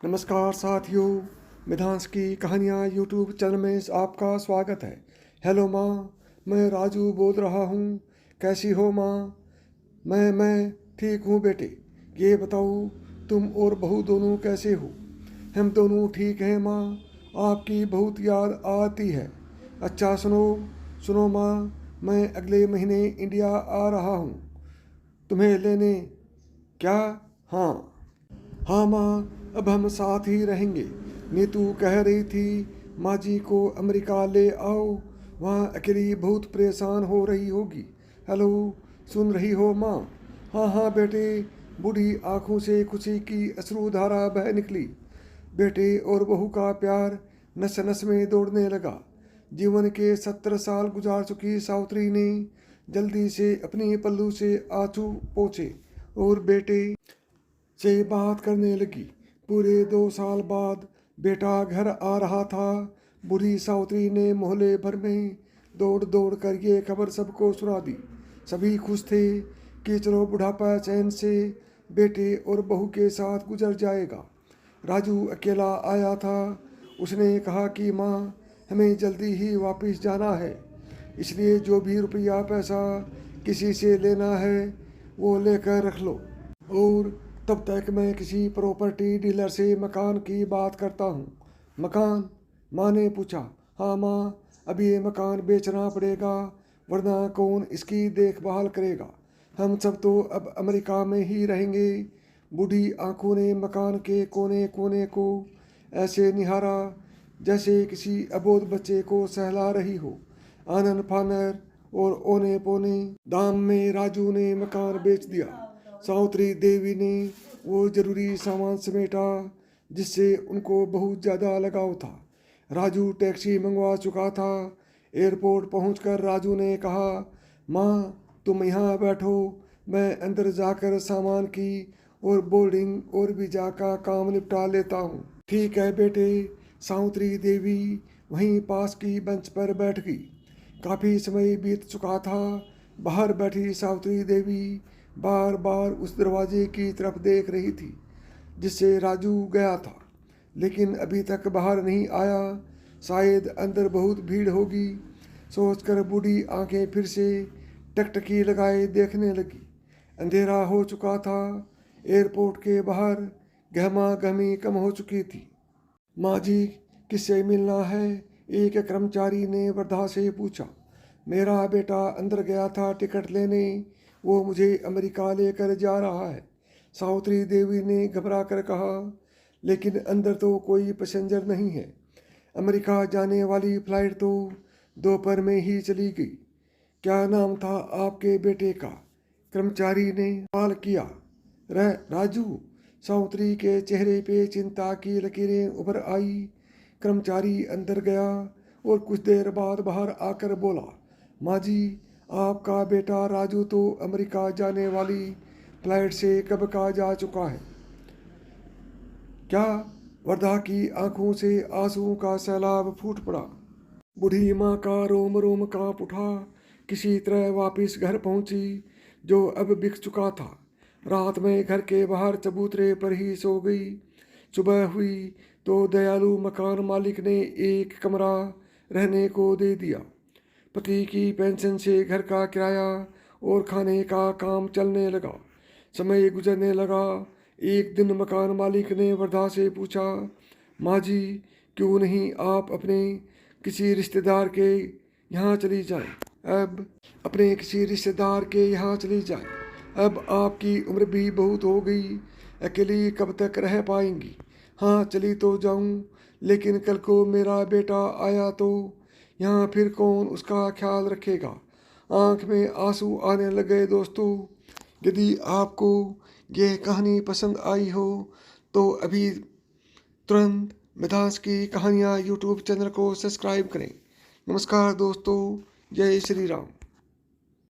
नमस्कार साथियों, मिधांस की कहानियाँ यूट्यूब चैनल में आपका स्वागत है। हेलो माँ, मैं राजू बोल रहा हूँ। कैसी हो माँ? मैं ठीक हूँ बेटे। ये बताओ, तुम और बहू दोनों कैसे हो? हम दोनों ठीक हैं माँ। आपकी बहुत याद आती है। अच्छा सुनो सुनो माँ, मैं अगले महीने इंडिया आ रहा हूँ तुम्हें लेने। क्या? हाँ हाँ माँ, अब हम साथ ही रहेंगे। नीतू कह रही थी माँ जी को अमेरिका ले आओ, वहाँ अकेली बहुत परेशान हो रही होगी। हेलो, सुन रही हो माँ? हाँ हाँ बेटे। बूढ़ी आंखों से खुशी की अश्रुधारा बह निकली। बेटे और बहू का प्यार नस नस में दौड़ने लगा। जीवन के 70 साल गुजार चुकी सावित्री ने जल्दी से अपनी पल्लू से आंसू पोंछे और बेटे से बात करने लगी। पूरे 2 साल बाद बेटा घर आ रहा था। बूढ़ी सावित्री ने मोहल्ले भर में दौड़ दौड़ कर ये खबर सबको सुना दी। सभी खुश थे कि चलो बुढ़ापा चैन से बेटे और बहू के साथ गुजर जाएगा। राजू अकेला आया था। उसने कहा कि माँ, हमें जल्दी ही वापस जाना है, इसलिए जो भी रुपया पैसा किसी से लेना है वो लेकर रख लो, और तब तक मैं किसी प्रॉपर्टी डीलर से मकान की बात करता हूँ। मकान? माँ ने पूछा। हाँ माँ, अब ये मकान बेचना पड़ेगा, वरना कौन इसकी देखभाल करेगा। हम सब तो अब अमेरिका में ही रहेंगे। बूढ़ी आंखों ने मकान के कोने कोने को ऐसे निहारा जैसे किसी अबोध बच्चे को सहला रही हो। आनन फानर और ओने पोने दाम में राजू ने मकान बेच दिया। सावित्री देवी ने वो जरूरी सामान समेटा जिससे उनको बहुत ज़्यादा लगाव था। राजू टैक्सी मंगवा चुका था। एयरपोर्ट पहुंचकर राजू ने कहा, माँ तुम यहाँ बैठो, मैं अंदर जाकर सामान की और बोर्डिंग और वीज़ा का काम निपटा लेता हूँ। ठीक है बेटे। सावित्री देवी वहीं पास की बेंच पर बैठ गई। काफ़ी समय बीत चुका था। बाहर बैठी सावित्री देवी बार बार उस दरवाजे की तरफ देख रही थी जिससे राजू गया था, लेकिन अभी तक बाहर नहीं आया। शायद अंदर बहुत भीड़ होगी, सोचकर बूढ़ी आंखें फिर से टकटकी लगाए देखने लगी। अंधेरा हो चुका था। एयरपोर्ट के बाहर गहमा गहमी कम हो चुकी थी। माँ जी, किससे मिलना है? एक कर्मचारी ने वृद्धा से पूछा। मेरा बेटा अंदर गया था टिकट लेने, वो मुझे अमेरिका लेकर जा रहा है, सावित्री देवी ने घबरा कर कहा। लेकिन अंदर तो कोई पैसेंजर नहीं है। अमेरिका जाने वाली फ्लाइट तो दोपहर में ही चली गई। क्या नाम था आपके बेटे का? कर्मचारी ने सवाल किया। राजू। सावित्री के चेहरे पे चिंता की लकीरें उभर आई। कर्मचारी अंदर गया और कुछ देर बाद बाहर आकर बोला, माँ जी, आपका बेटा राजू तो अमेरिका जाने वाली फ्लाइट से कब का जा चुका है। क्या? वर्धा की आंखों से आंसुओं का सैलाब फूट पड़ा। बूढ़ी माँ का रोम रोम कांप उठा। किसी तरह वापिस घर पहुंची जो अब बिक चुका था। रात में घर के बाहर चबूतरे पर ही सो गई। सुबह हुई तो दयालु मकान मालिक ने एक कमरा रहने को दे दिया। पति की पेंशन से घर का किराया और खाने का काम चलने लगा। समय गुजरने लगा। एक दिन मकान मालिक ने वृद्धा से पूछा, माँ जी, क्यों नहीं आप अपने किसी रिश्तेदार के यहाँ चली जाएं? अब अपने किसी रिश्तेदार के यहाँ चली जाएं। अब आपकी उम्र भी बहुत हो गई, अकेली कब तक रह पाएंगी? हाँ चली तो जाऊँ, लेकिन कल को मेरा बेटा आया तो यहाँ फिर कौन उसका ख्याल रखेगा? आंख में आंसू आने लगे। दोस्तों, यदि आपको ये कहानी पसंद आई हो तो अभी तुरंत मिधांस की कहानियाँ यूट्यूब चैनल को सब्सक्राइब करें। नमस्कार दोस्तों, जय श्री राम।